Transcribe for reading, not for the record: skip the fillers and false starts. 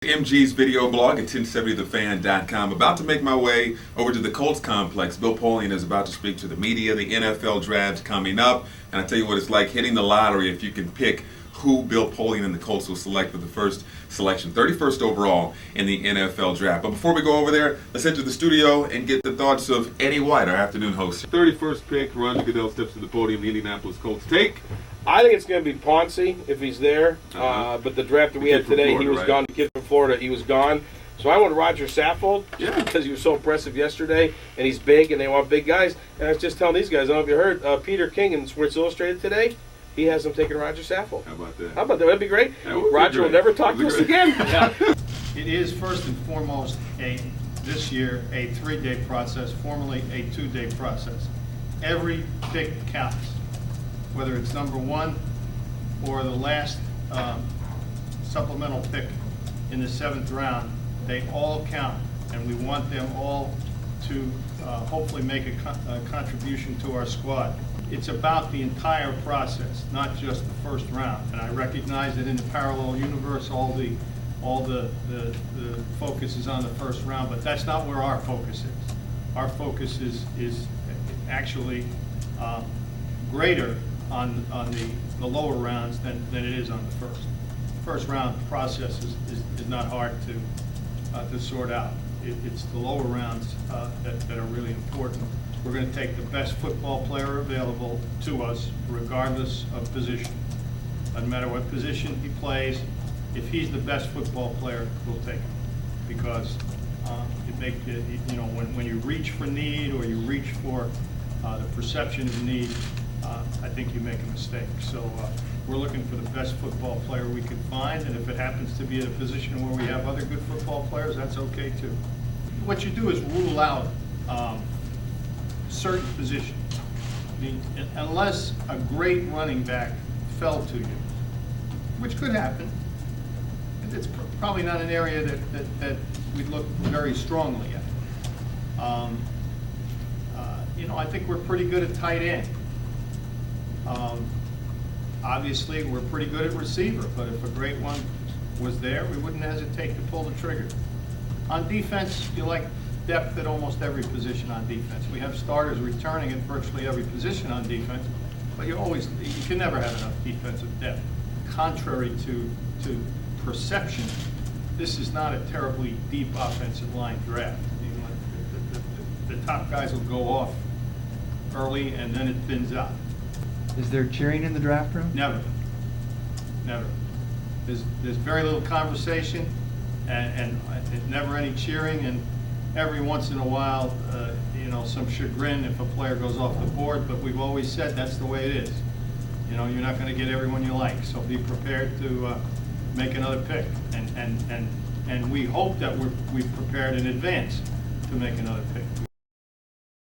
MG's video blog at 1070thefan.com. About to make my way over to the Colts complex. Bill Polian is about to speak to the media. The NFL draft coming up. And I tell you what it's like hitting the lottery if you can pick who Bill Polian and the Colts will select for the first selection, 31st overall in the NFL draft. But before we go over there, let's head to the studio and get the thoughts of Eddie White, our afternoon host. 31st pick, Roger Goodell steps to the podium, the Indianapolis Colts take. I think it's going to be Ponce if he's there. But the draft that we had today, Florida, he was gone. The kid from Florida, he was gone. So I went Roger Saffold just because he was so impressive yesterday, and he's big, and they want big guys. And I was just telling these guys, I don't know if you heard, Peter King in Sports Illustrated today, he has them taking Roger Saffold. How about that? How about that? That'd be great. Roger will never talk to us again. It is first and foremost this year a 3-day process, formerly a 2-day process. Every pick counts, whether it's number 1 or the last supplemental pick in the 7th round. They all count, and we want them all to hopefully make a contribution to our squad. It's about the entire process, not just the first round. And I recognize that in the parallel universe, all the focus is on the first round, but that's not where our focus is. Our focus is actually greater on the lower rounds than it is on the first. First round process is not hard to sort out. It's the lower rounds that are really important. We're going to take the best football player available to us, regardless of position. Doesn't matter what position he plays. If he's the best football player, we'll take him, because when you reach for need or you reach for the perception of need, I think you make a mistake. So we're looking for the best football player we can find, and if it happens to be at a position where we have other good football players, that's okay too. What you do is rule out certain positions. I mean, unless a great running back fell to you, which could happen, it's probably not an area that we'd look very strongly at. I think we're pretty good at tight end. Obviously, we're pretty good at receiver, but if a great one was there, we wouldn't hesitate to pull the trigger. On defense, you like depth at almost every position on defense. We have starters returning at virtually every position on defense, but you can never have enough defensive depth. Contrary to perception, this is not a terribly deep offensive line draft. The top guys will go off early, and then it thins out. Is there cheering in the draft room? Never. There's very little conversation, and never any cheering, and every once in a while, some chagrin if a player goes off the board, but we've always said that's the way it is. You're not going to get everyone you like, so be prepared to make another pick, and we hope that we've prepared in advance to make another pick.